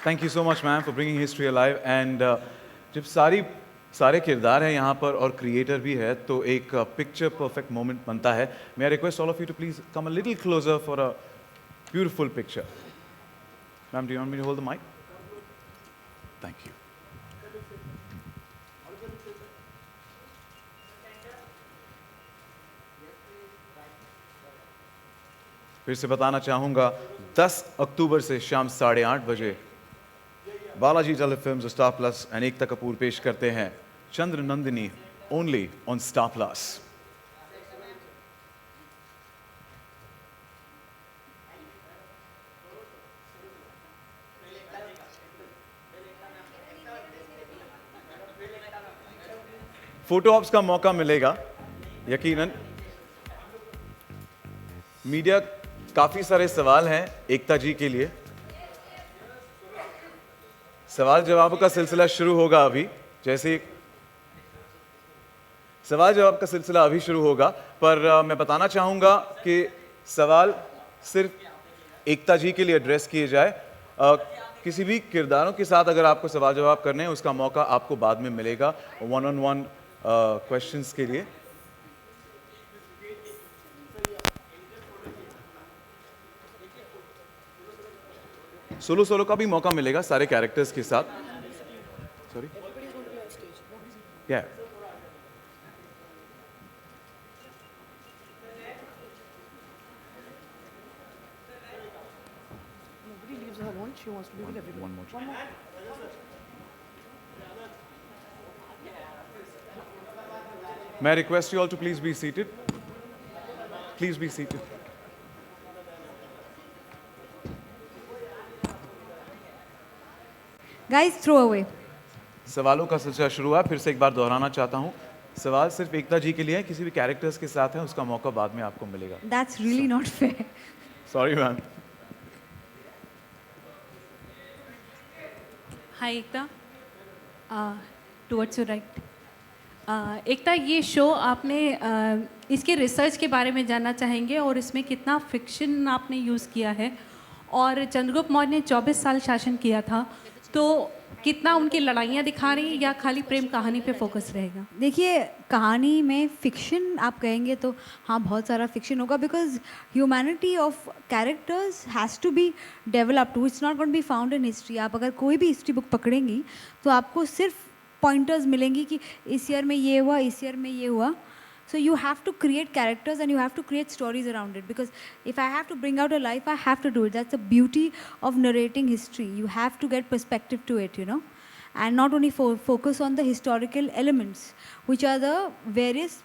Thank you so much, ma'am, for bringing history alive. And जब सारे किरदार हैं यहाँ पर और क्रिएटर भी है तो एक पिक्चर परफेक्ट मोमेंट बनता है. May I request all of you to please come a little closer for a beautiful picture. Ma'am, do you want me to hold the mic? Thank you. फिर से बताना चाहूँगा 10 अक्टूबर से शाम 8:30 बजे बालाजी टेलीफिल्म्स और Star Plus and Ekta Kapoor पेश करते हैं Chandra Nandini only on Star Plus. Photo ops का मौका मिलेगा यकीनन. मीडिया काफी सारे सवाल हैं एकता जी के लिए. सवाल जवाब का सिलसिला शुरू होगा अभी. जैसे सवाल जवाब का सिलसिला अभी शुरू होगा, पर मैं बताना चाहूंगा कि सवाल सिर्फ एकता जी के लिए एड्रेस किए जाए. किसी भी किरदारों के साथ अगर आपको सवाल जवाब करने हैं उसका मौका आपको बाद में मिलेगा one-on-one क्वेश्चंस के लिए. सोलो का भी मौका मिलेगा सारे कैरेक्टर्स के साथ. सॉरी क्या Nobody leaves her alone. She wants to be with everyone. one more. May I request you all to please be seated? Please be seated. Guys, throw away. सवालों का सिलसिला शुरू हुआ. फिर से एक बार दोहराना चाहता हूँ, सवाल सिर्फ एकता जी के लिए है. किसी भी कैरेक्टर्स के साथ है उसका मौका बाद में आपको मिलेगा. That's really not fair. Sorry ma'am. Hi Ekta, towards your right. Ekta, ये शो आपने इसके रिसर्च के बारे में जानना चाहेंगे और इसमें कितना फिक्शन आपने यूज़ किया है. और चंद्रगुप्त मौर्य ने 24 साल शासन किया था, तो कितना उनकी लड़ाइयाँ दिखा रही या खाली प्रेम कहानी पे फोकस रहेगा? देखिए, कहानी में फिक्शन आप कहेंगे तो हाँ, बहुत सारा फिक्शन होगा, because humanity of characters has to be developed. It's not going be found in history. आप अगर कोई भी हिस्ट्री बुक पकड़ेंगी तो आपको सिर्फ पॉइंटर्स मिलेंगी कि इस ईयर में ये हुआ, इस ईयर में ये हुआ. So you have to create characters and you have to create stories around it, because if I have to bring out a life, I have to do it. That's the beauty of narrating history. You have to get perspective to it, and not only focus on the historical elements, which are the various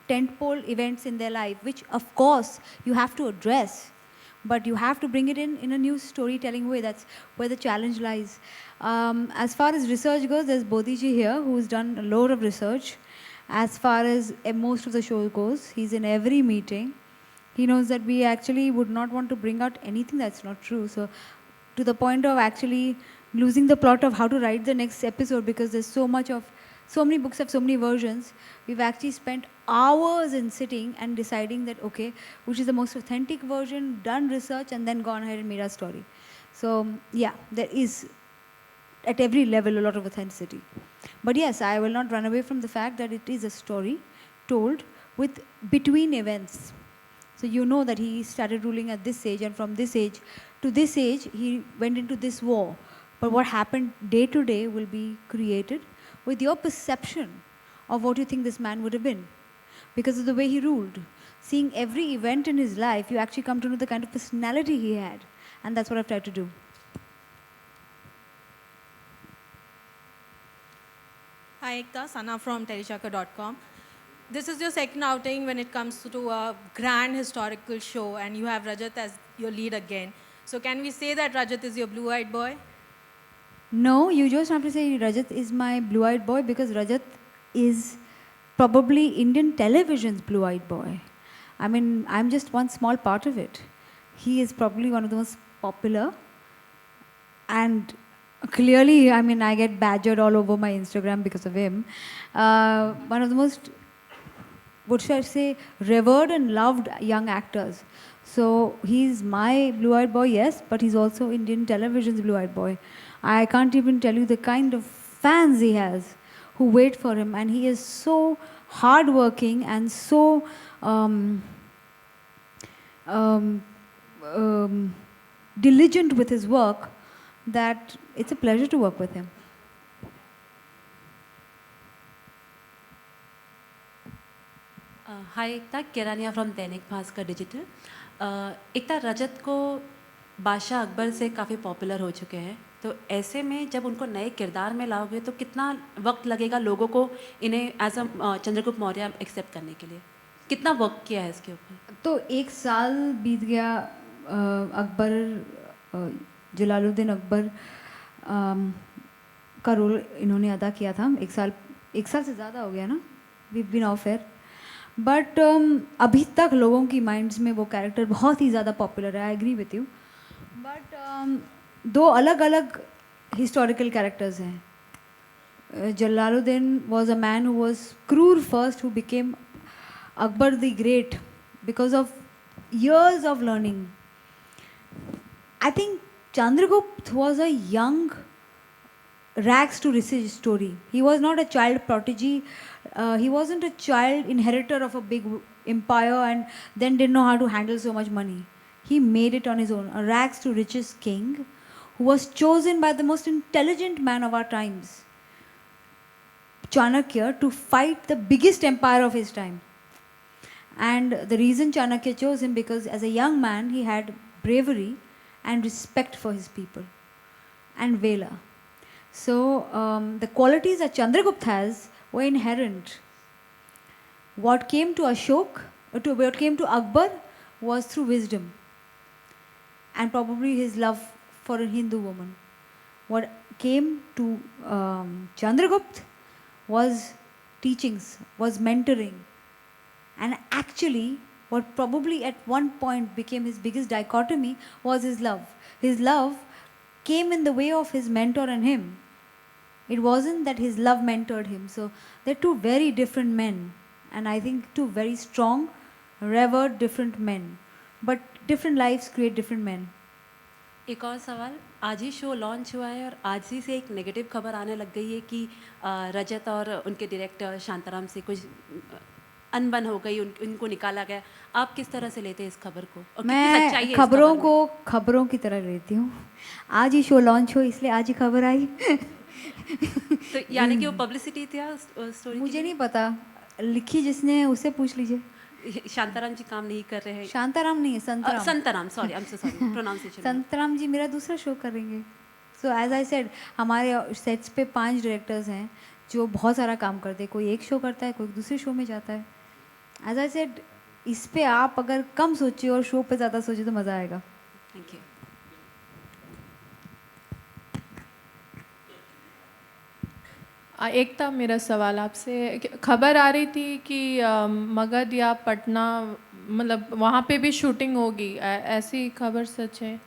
tentpole events in their life, which of course you have to address, but you have to bring it in a new storytelling way. That's where the challenge lies. As far as research goes, there's Bodhiji here who's done a lot of research. As far as most of the show goes, he's in every meeting. He knows that we actually would not want to bring out anything that's not true. So to the point of actually losing the plot of how to write the next episode, because there's so many books have so many versions. We've actually spent hours in sitting and deciding that, okay, which is the most authentic version, done research, and then gone ahead and made our story. So yeah, there is at every level a lot of authenticity. But yes, I will not run away from the fact that it is a story told with between events. So you know that he started ruling at this age, and from this age to this age, he went into this war. But what happened day to day will be created with your perception of what you think this man would have been, because of the way he ruled. Seeing every event in his life, you actually come to know the kind of personality he had. And that's what I've tried to do. Hi Ekta, Sana from teleshaka.com. This is your second outing when it comes to a grand historical show, and you have Rajat as your lead again. So can we say that Rajat is your blue-eyed boy? No, you just have to say Rajat is my blue-eyed boy, because Rajat is probably Indian television's blue-eyed boy. I mean, I'm just one small part of it. He is probably one of the most popular, and clearly, I mean, I get badgered all over my Instagram because of him. One of the most, what should I say, revered and loved young actors. So he's my blue-eyed boy, yes, but he's also Indian television's blue-eyed boy. I can't even tell you the kind of fans he has who wait for him, and he is so hardworking and so um, um, diligent with his work that it's a pleasure to work with him. Hi Ekta, केरानिया from Dainik Bhaskar digital. एकता, रजत को बादशाह अकबर से काफ़ी popular हो चुके हैं, तो ऐसे में जब उनको नए किरदार में लाओगे तो कितना वक्त लगेगा लोगों को इन्हें as a Chandragupta Maurya accept करने के लिए? कितना वर्क किया है इसके ऊपर? तो 1 साल बीत गया। अकबर, जलालुद्दीन अकबर का रोल इन्होंने अदा किया था। 1 साल से ज़्यादा हो गया ना, we been off air. But अभी तक लोगों की माइंड्स में वो कैरेक्टर बहुत ही ज़्यादा पॉपुलर है। I agree with you. But 2 अलग अलग हिस्टोरिकल कैरेक्टर्स हैं। Jalaluddin was a man who was क्रूर first, who became Akbar the Great because of years of learning. I think Chandragupta was a young rags to riches story. He was not a child prodigy. He wasn't a child inheritor of a big empire and then didn't know how to handle so much money. He made it on his own. A rags to riches king who was chosen by the most intelligent man of our times, Chanakya, to fight the biggest empire of his time. And the reason Chanakya chose him, because as a young man he had bravery and respect for his people and valor. So the qualities that Chandragupta has were inherent. What came to what came to Akbar was through wisdom and probably his love for a Hindu woman. What came to Chandragupta was teachings, was mentoring. And actually, what probably at one point became his biggest dichotomy was his love. His love came in the way of his mentor and him. It wasn't that his love mentored him. So they're 2 very different men. And I think 2 very strong, revered, different men. But different lives create different men. एक और सवाल, आज ही show launch हुआ है और आज ही से एक नेगेटिव खबर आने लग गई है कि रजत और उनके डायरेक्टर शांताराम से कुछ अनबन हो गई, उनको निकाला गया। आप किस तरह से लेते हैं इस खबर को? और कितनी सच्चाई है मैं इस खबरों खबर में? को खबरों की तरह लेती हूँ। आज ही शो लॉन्च हो इसलिए आज ही खबर आई। तो यानी कि वो पब्लिसिटी थी स्टोरी? मुझे नहीं पता, लिखी जिसने उससे पूछ लीजिए। शांताराम जी काम नहीं कर रहे हैं? शांताराम नहीं है, Santram. Santram, sorry, I am so sorry, pronunciation. Santram ji मेरा दूसरा शो करेंगे। सो एज आई सेड, हमारे सेट्स पे 5 डायरेक्टर्स हैं जो बहुत सारा काम करते हैं। कोई एक शो करता है, कोई दूसरे शो में जाता है। एज आई सेड, इस पे आप अगर कम सोचिए और शो पे ज़्यादा सोचिए तो मज़ा आएगा। Thank you. एकता, मेरा सवाल आपसे, खबर आ रही थी कि मगध या पटना, मतलब वहाँ पे भी शूटिंग होगी, ऐसी खबर सच है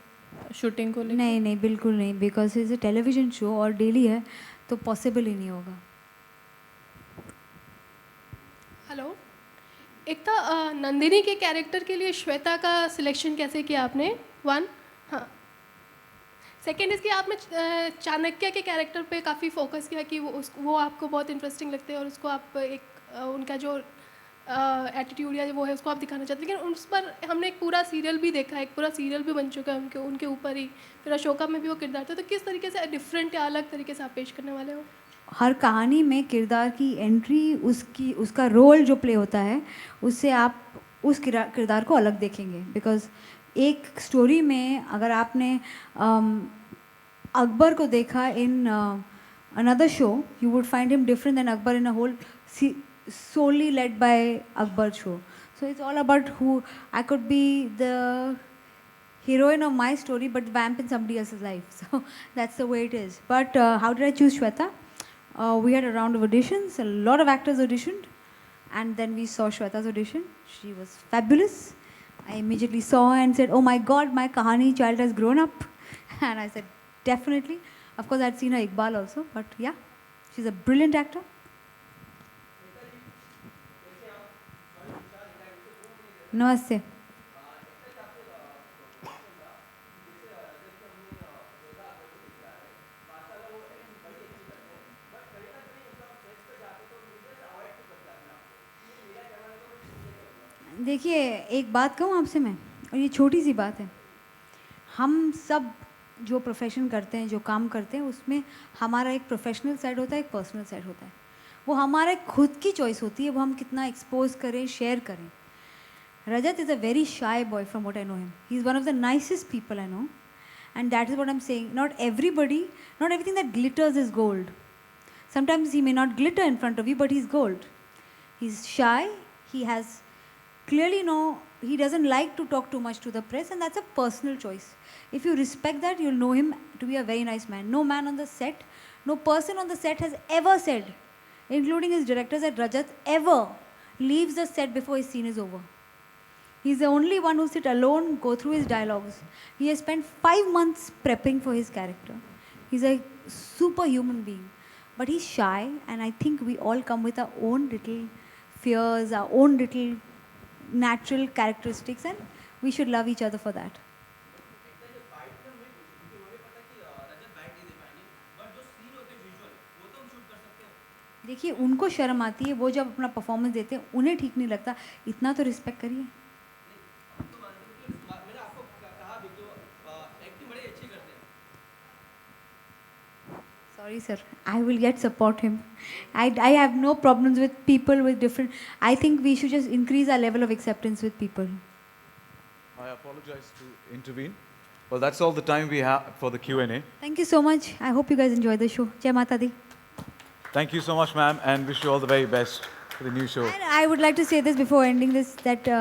शूटिंग को लेकर? नहीं नहीं, बिल्कुल नहीं, because is a television show और डेली है तो पॉसिबल ही नहीं होगा। हेलो एकता, नंदिनी के कैरेक्टर के लिए श्वेता का सिलेक्शन कैसे किया आपने? 1, हाँ। सेकेंड इसकी आपने चाणक्य के कैरेक्टर पे काफ़ी फोकस किया कि वो आपको बहुत इंटरेस्टिंग लगते हैं और उसको आप एक उनका जो एटीट्यूड या वो है उसको आप दिखाना चाहते हैं, लेकिन उस पर हमने एक पूरा सीरियल भी देखा है, एक पूरा सीरियल भी बन चुका है उनके ऊपर ही, फिर अशोका में भी वो किरदार था। तो किस तरीके से डिफरेंट या अलग तरीके से आप पेश करने वाले हो? हर कहानी में किरदार की एंट्री, उसका रोल जो प्ले होता है, उससे आप उस किरदार को अलग देखेंगे। बिकॉज एक स्टोरी में अगर आपने अकबर को देखा in another show, you would find him different than Akbar in a whole solely led by Akbar show. So it's all about who I could be, the heroine of my story but vamp in somebody else's life. So that's the way it is. But how did I choose Shweta? We had a round of auditions, a lot of actors auditioned, and then we saw Shweta's audition. She was fabulous. I immediately saw her and said, oh my god, my Kahani child has grown up. And I said, definitely. Of course I'd seen her Iqbal also, but yeah, she's a brilliant actor. नमस्ते। देखिए, एक बात कहूँ आपसे मैं, और ये छोटी सी बात है। हम सब जो प्रोफेशन करते हैं, जो काम करते हैं, उसमें हमारा एक प्रोफेशनल साइड होता है, एक पर्सनल साइड होता है। वो हमारे खुद की चॉइस होती है, वो हम कितना एक्सपोज करें, शेयर करें। Rajat is a very shy boy from what I know him. He's one of the nicest people I know. And that is what I'm saying. Not everybody, not everything that glitters is gold. Sometimes he may not glitter in front of you, but he's gold. He's shy. He has clearly he doesn't like to talk too much to the press, and that's a personal choice. If you respect that, you'll know him to be a very nice man. No man on the set, no person on the set has ever said, including his directors, that Rajat ever leaves the set before his scene is over. He's the only one who sit alone, go through his dialogues. He has spent 5 months prepping for his character. He's a superhuman being. But he's shy, and I think we all come with our own little fears, our own little natural characteristics, and we should love each other for that. देखिए, उनको शर्म आती है, वो जब अपना performance देते हैं उन्हें ठीक नहीं लगता, इतना तो रिस्पेक्ट करिए। Sorry, sir. I will get support him. I have no problems with people with different. I think we should just increase our level of acceptance with people. I apologize to intervene. Well, that's all the time we have for the Q&A. Thank you so much. I hope you guys enjoy the show. Jai Mata Di. Thank you so much, ma'am, and wish you all the very best for the new show. And I would like to say this before ending this, that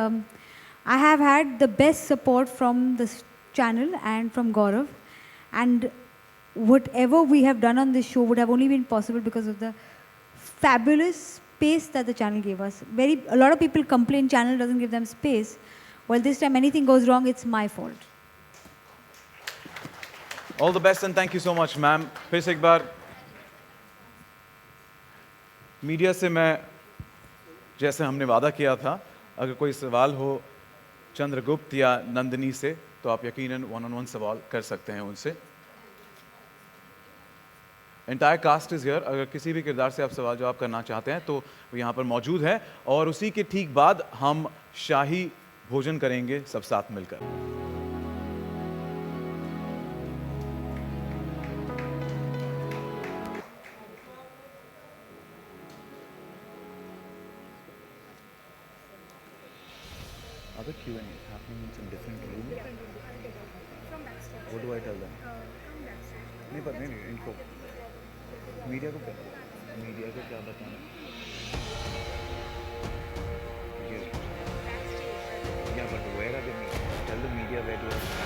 I have had the best support from this channel and from Gaurav, and whatever we have done on this show would have only been possible because of the fabulous space that the channel gave us. A lot of people complain channel doesn't give them space. Well, this time anything goes wrong, it's my fault. All the best and thank you so much, ma'am. फिर से एक बार media से मैं जैसे हमने वादा किया था, अगर कोई सवाल हो चंद्रगुप्त या नंदिनी से तो आप यकीनन वन-on-one सवाल कर सकते हैं उनसे। Entire cast is here. अगर किसी भी किरदार से आप सवाल जवाब करना चाहते हैं तो वो यहाँ पर मौजूद है, और उसी के ठीक बाद हम शाही भोजन करेंगे सब साथ मिलकर। Other Q&A happening in some different room. What do I tell them? नहीं पर नहीं इनको मीडिया को क्या बताना? Yeah, but where are they meeting? Tell the media where they are.